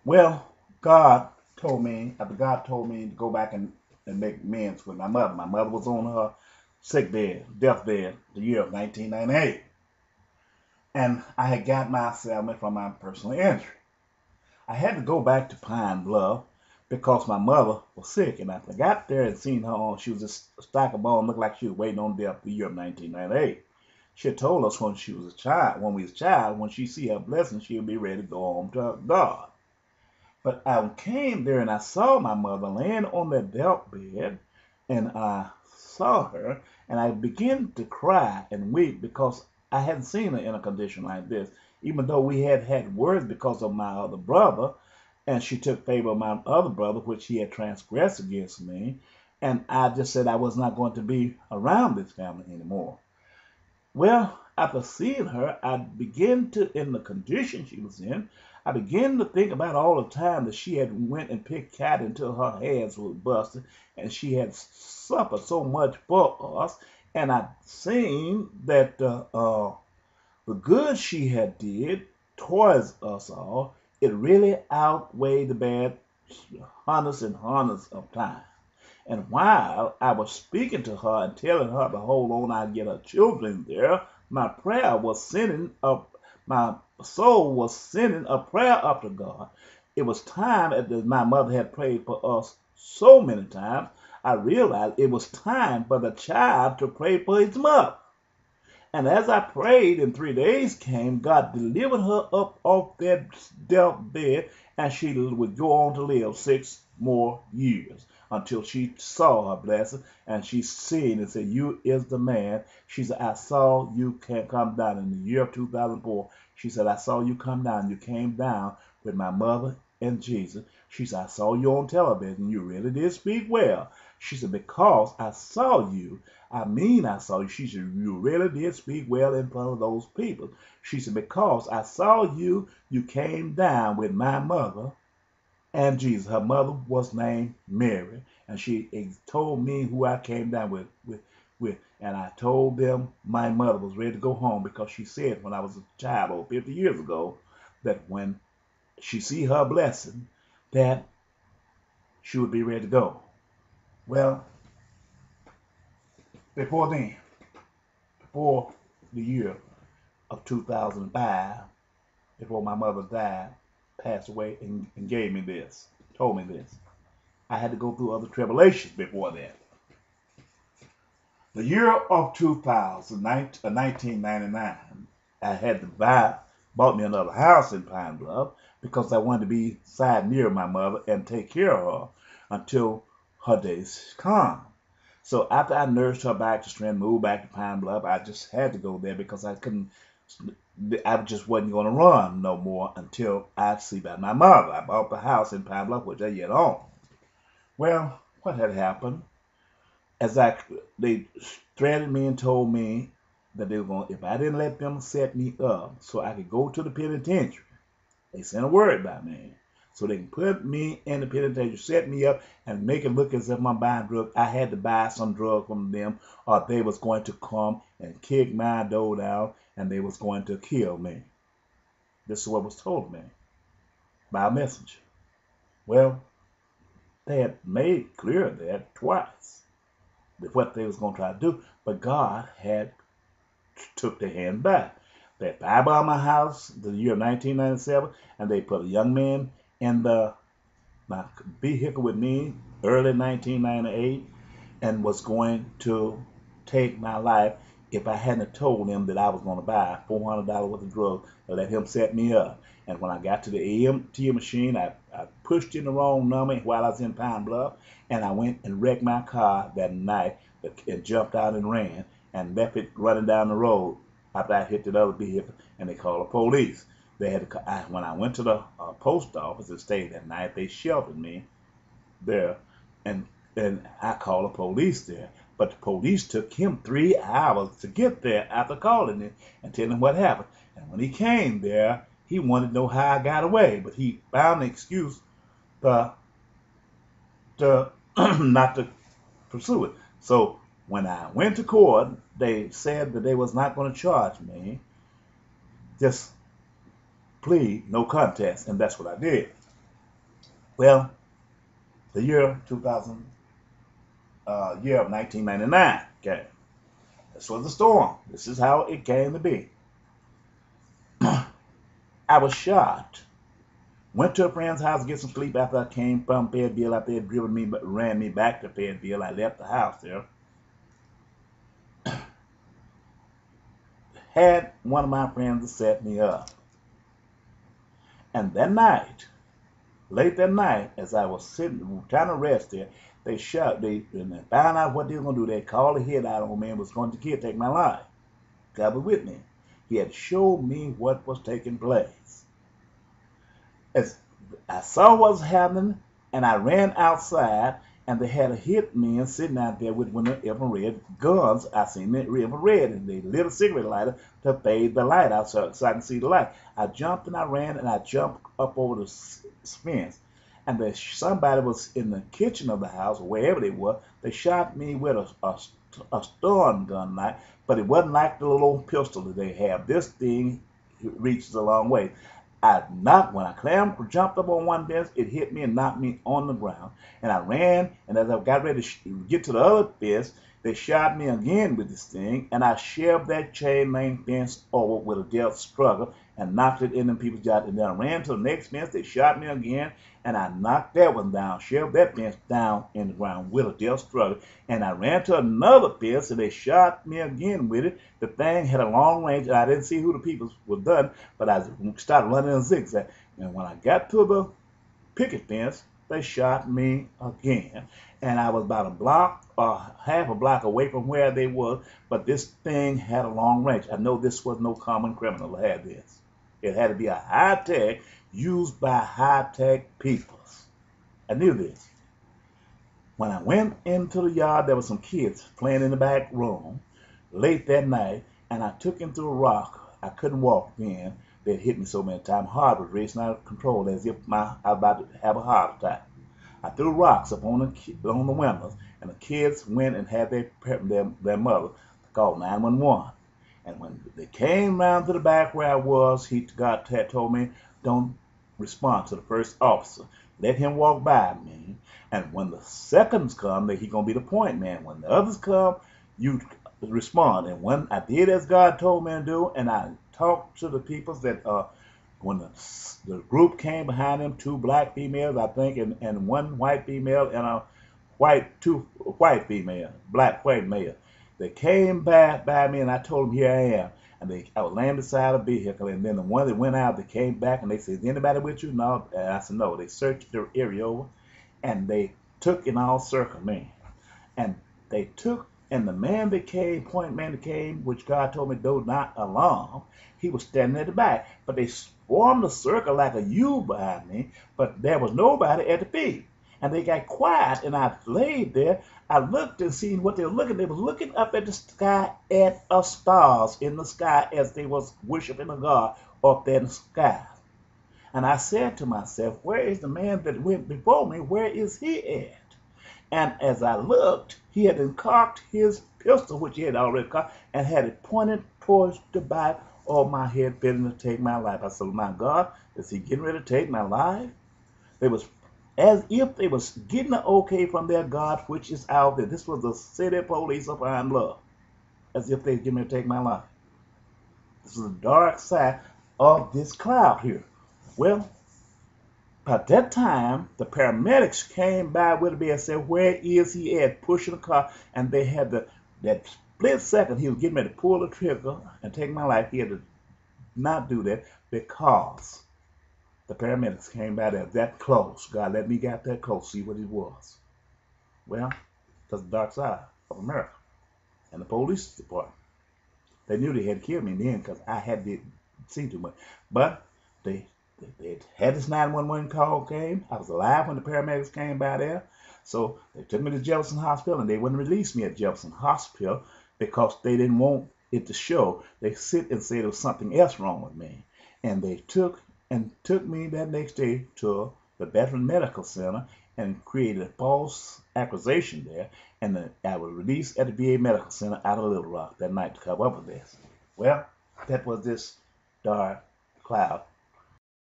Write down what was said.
Well, God told me, after God told me to go back and make amends with my mother. My mother was on her sick bed, deathbed, the year of 1998. And I had got my settlement from my personal injury. I had to go back to Pine Bluff because my mother was sick. And after I got there and seen her on, she was just a stack of bones, looked like she was waiting on death the year of 1998. She had told us when she was a child, when we was a child, when she see her blessing, she'll be ready to go home to God. But I came there and I saw my mother laying on that death bed, and I saw her, and I began to cry and weep because I hadn't seen her in a condition like this. Even though we had had words because of my other brother, and she took favor of my other brother, which he had transgressed against me, and I just said I was not going to be around this family anymore. Well, after seeing her, I began to, in the condition she was in, I began to think about all the time that she had went and picked cotton until her hands were busted, and she had suffered so much for us. And I seen that the good she had did towards us all, it really outweighed the bad hundreds and hundreds of times. And while I was speaking to her and telling her to hold on, I'd get her children there, my prayer was sending up, my soul was sending a prayer up to God. It was time, as my mother had prayed for us so many times, I realized it was time for the child to pray for his mother. And as I prayed and 3 days came, God delivered her up off that death bed, and she would go on to live 6 more years until she saw her blessing. And she seen and said, "You is the man." She said, "I saw you can come down in the year of 2004." She said, "I saw you come down. You came down with my mother and Jesus." She said, "I saw you on television. You really did speak well." She said, "Because I saw you, I mean, I saw you." She said, "You really did speak well in front of those people." She said, "Because I saw you, you came down with my mother and Jesus." Her mother was named Mary, and she told me who I came down with. And I told them my mother was ready to go home because she said when I was a child, over 50 years ago, that when she see her blessing, that she would be ready to go. Well, before then, before the year of 2005, before my mother died, passed away, and gave me this, told me this. I had to go through other tribulations before that. The year of 2000, 1999, I had to bought me another house in Pine Bluff because I wanted to be side near my mother and take care of her until her days come. So after I nursed her back to strength, moved back to Pine Bluff, I just had to go there because I couldn't. I just wasn't going to run no more until I see about my mother. I bought the house in Pine Bluff, which I yet own. Well, what had happened? As they threatened me and told me that they were going, if I didn't let them set me up so I could go to the penitentiary, they sent a word about me. So they can put me in the penitentiary, set me up, and make it look as if I'm buying drugs. I had to buy some drug from them, or they was going to come and kick my door down, and they was going to kill me. This is what was told me by a messenger. Well, they had made clear that twice that what they was going to try to do, but God had took their hand back. They firebomb my house the year of 1997, and they put a young man in my vehicle with me early 1998, and was going to take my life if I hadn't told him that I was going to buy $400 worth of drugs to let him set me up. And when I got to the ATM machine, I pushed in the wrong number while I was in Pine Bluff, and I went and wrecked my car that night and jumped out and ran and left it running down the road after I hit the other vehicle, and they called the police. They had to, when I went to the post office and stayed that night, they sheltered me there, and I called the police there. But the police took him 3 hours to get there after calling him and telling him what happened. And when he came there, he wanted to know how I got away, but he found an excuse to, to not to pursue it. So when I went to court, they said that they was not going to charge me, just plead no contest, and that's what I did. Well, the year 2000, year of 1999 came. This was the storm. This is how it came to be. I was shot. Went to a friend's house to get some sleep after I came from Fayetteville. After they had driven me, ran me back to Fayetteville, I left the house there. Had one of my friends to set me up. And that night, late that night, as I was sitting trying to rest there, they shot. And they found out what they were going to do. They called the head out on me and was going to take my life. God was with me. He had showed me what was taking place. As I saw what was happening, and I ran outside, and they had a hitman sitting out there with one of the infrared guns. I seen it infrared, and they lit a cigarette lighter to fade the light out so I can see the light. I jumped and I ran, and I jumped up over the fence. And somebody was in the kitchen of the house, or wherever they were. They shot me with a stun gun knife, but it wasn't like the little pistol that they have. This thing reaches a long way. When I jumped up on one bench, it hit me and knocked me on the ground. And I ran, and as I got ready to get to the other fence, they shot me again with this thing, and I shoved that chain link fence over with a death struggle and knocked it in them people's jaws. And then I ran to the next fence, they shot me again, and I knocked that one down, shoved that fence down in the ground with a death struggle. And I ran to another fence, and they shot me again with it. The thing had a long range, and I didn't see who the people were done, but I started running in a zigzag. And when I got to the picket fence, they shot me again. And I was about a block or half a block away from where they were, but this thing had a long range. I know this was no common criminal that had this. It had to be a high-tech used by high-tech peoples. I knew this. When I went into the yard, there were some kids playing in the back room late that night, and I took him through a rock. I couldn't walk then. They'd hit me so many times. Heart was racing out of control as if I was about to have a heart attack. I threw rocks up on the windows, and the kids went and had their mother call 911. And when they came round to the back where I was, God had told me, don't respond to the first officer. Let him walk by me. And when the seconds come, that he's going to be the point man. When the others come, you respond. And when I did as God told me to do, and I talked to the people that when the group came behind them, 2 black females, I think, and 1 white female and a 2 white female, black white male. They came back by me, and I told them, here I am. And I was laying beside a vehicle, and then the one that went out, they came back, and they said, is anybody with you? No. And I said, no. They searched the area over, and they took and all circled me. And they took, and the man that came, point man that came, which God told me, though not alarm, he was standing at the back. But they formed a circle like a U behind me, but there was nobody at the feet. And they got quiet, and I laid there. I looked and seen what they were looking. They were looking up at the sky at stars in the sky as they was worshiping a God up there in the sky. And I said to myself, where is the man that went before me? Where is he at? And as I looked, he had cocked his pistol, which he had already cocked, and had it pointed towards the back of my head, fitting to take my life. I said, my God, is he getting ready to take my life? They was as if they was getting the okay from their God, which is out there. This was the city police of Pine Bluff. As if they was getting ready to take my life. This is the dark side of this cloud here. Well, at that time, the paramedics came by with me and said, where is he at? Pushing the car. And they had that split second he was getting ready to pull the trigger and take my life. He had to not do that because the paramedics came by there that close. God let me get that close, see what it was. Well, that's the dark side of America. And the police department. They knew they had killed me then because I hadn't seen too much. But they had this 911 call came. I was alive when the paramedics came by there. So they took me to Jefferson Hospital, and they wouldn't release me at Jefferson Hospital because they didn't want it to show. They sit and say there was something else wrong with me. And they took me that next day to the Veteran Medical Center and created a false accusation there. And I was released at the VA Medical Center out of Little Rock that night to cover up with this. Well, that was this dark cloud